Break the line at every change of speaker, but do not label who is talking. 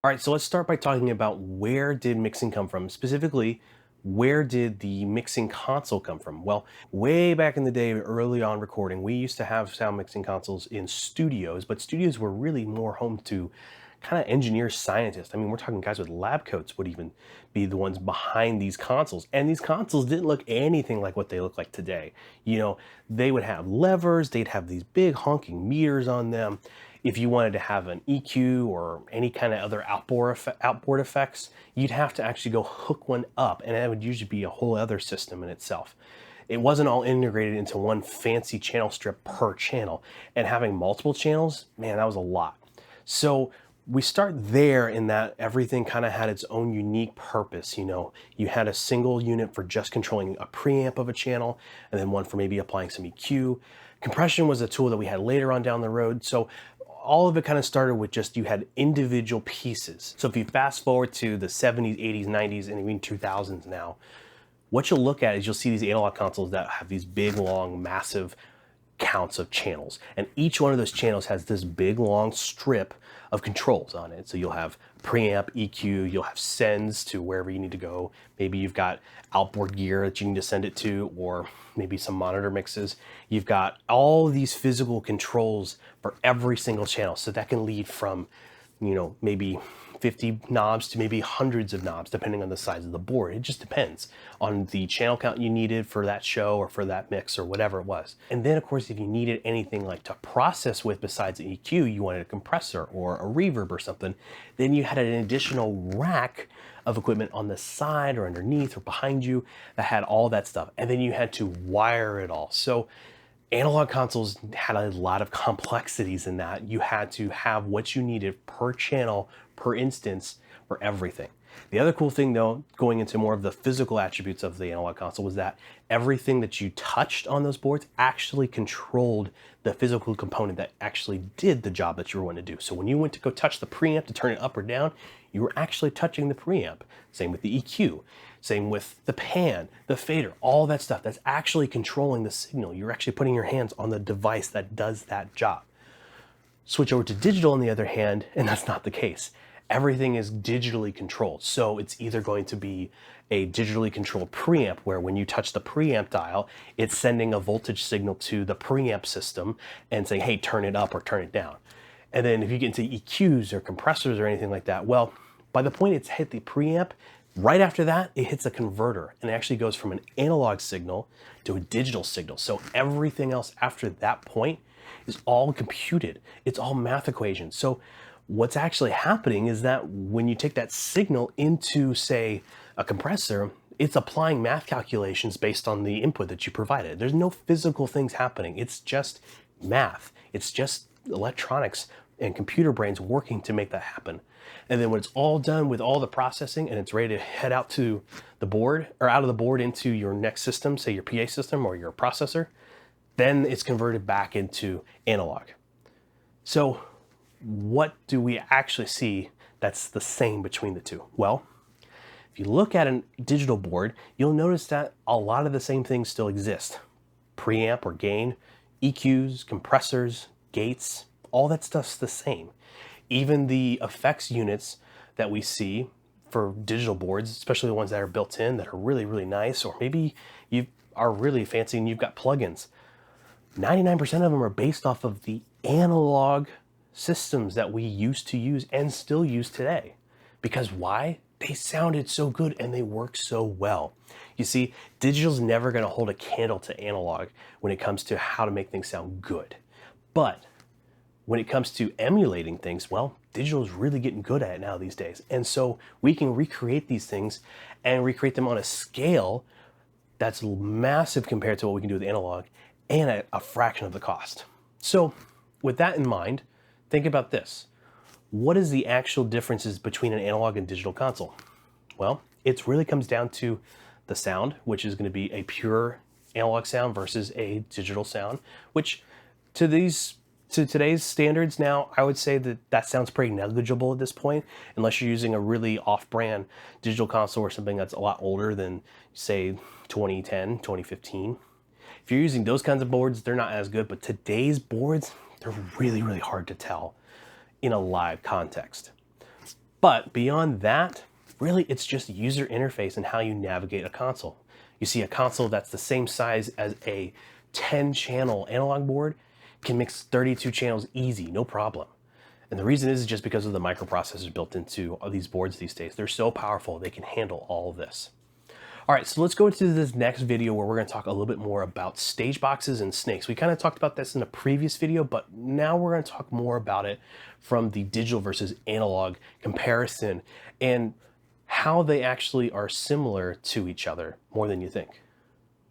All right, so let's start by talking about where did mixing come from? Specifically, where did the mixing console come from? Well, way back in the day, early on recording, we used to have sound mixing consoles in studios, but studios were really more home to kind of engineers, scientists. I mean, we're talking guys with lab coats would even be the ones behind these consoles. And these consoles didn't look anything like what they look like today. You know, they would have levers, they'd have these big honking meters on them. If you wanted to have an EQ or any kind of other outboard effects, you'd have to actually go hook one up, and that would usually be a whole other system in itself. It wasn't all integrated into one fancy channel strip per channel, and having multiple channels, man, that was a lot. So we start there in that everything kind of had its own unique purpose. You know, you had a single unit for just controlling a preamp of a channel, and then one for maybe applying some EQ. Compression was a tool that we had later on down the road. So all of it kind of started with just you had individual pieces. So if you fast forward to the 70s, 80s, 90s, and even 2000s now, what you'll look at is you'll see these analog consoles that have these big, long, massive counts of channels. And each one of those channels has this big, long strip of controls on it. So you'll have preamp, EQ, you'll have sends to wherever you need to go. Maybe you've got outboard gear that you need to send it to, or maybe some monitor mixes. You've got all these physical controls for every single channel. So that can lead from, you know, maybe 50 knobs to maybe hundreds of knobs, depending on the size of the board. It just depends on the channel count you needed for that show or for that mix or whatever it was. And then of course, if you needed anything like to process with besides an EQ, you wanted a compressor or a reverb or something, then you had an additional rack of equipment on the side or underneath or behind you that had all that stuff. And then you had to wire it all. So analog consoles had a lot of complexities in that. You had to have what you needed per channel, per instance, for everything. The other cool thing though, going into more of the physical attributes of the analog console, was that everything that you touched on those boards actually controlled the physical component that actually did the job that you were wanting to do. So when you went to go touch the preamp to turn it up or down, you were actually touching the preamp. Same with the EQ, same with the pan, the fader, all that stuff that's actually controlling the signal. You're actually putting your hands on the device that does that job. Switch over to digital on the other hand, and that's not the case. Everything is digitally controlled. So it's either going to be a digitally controlled preamp where when you touch the preamp dial, it's sending a voltage signal to the preamp system and saying, hey, turn it up or turn it down. And then if you get into EQs or compressors or anything like that, well, by the point it's hit the preamp, right after that, it hits a converter and it actually goes from an analog signal to a digital signal. So everything else after that point is all computed. It's all math equations. So what's actually happening is that when you take that signal into, say, a compressor, it's applying math calculations based on the input that you provided. There's no physical things happening. It's just math. It's just electronics and computer brains working to make that happen. And then when it's all done with all the processing and it's ready to head out to the board or out of the board into your next system, say your PA system or your processor, then it's converted back into analog. So what do we actually see that's the same between the two? Well, if you look at a digital board, you'll notice that a lot of the same things still exist. Preamp or gain, EQs, compressors, gates, all that stuff's the same. Even the effects units that we see for digital boards, especially the ones that are built in that are really, really nice, or maybe you are really fancy and you've got plugins, 99% of them are based off of the analog systems that we used to use and still use today. Because why? They sounded so good and they work so well. You see, digital's never going to hold a candle to analog when it comes to how to make things sound good. But when it comes to emulating things, well, digital is really getting good at it now these days. And so we can recreate these things and recreate them on a scale that's massive compared to what we can do with analog and at a fraction of the cost. So with that in mind, think about this. What is the actual differences between an analog and digital console? Well, it really comes down to the sound, which is going to be a pure analog sound versus a digital sound, which to today's standards now, I would say that sounds pretty negligible at this point, unless you're using a really off-brand digital console or something that's a lot older than, say, 2010, 2015. If you're using those kinds of boards, they're not as good, but today's boards, they're really, really hard to tell in a live context. But beyond that, really it's just user interface and how you navigate a console. You see a console that's the same size as a 10-channel analog board can mix 32 channels easy, no problem. And the reason is just because of the microprocessors built into all these boards these days. They're so powerful, they can handle all of this. All right, so let's go into this next video where we're gonna talk a little bit more about stage boxes and snakes. We kind of talked about this in a previous video, but now we're gonna talk more about it from the digital versus analog comparison and how they actually are similar to each other more than you think.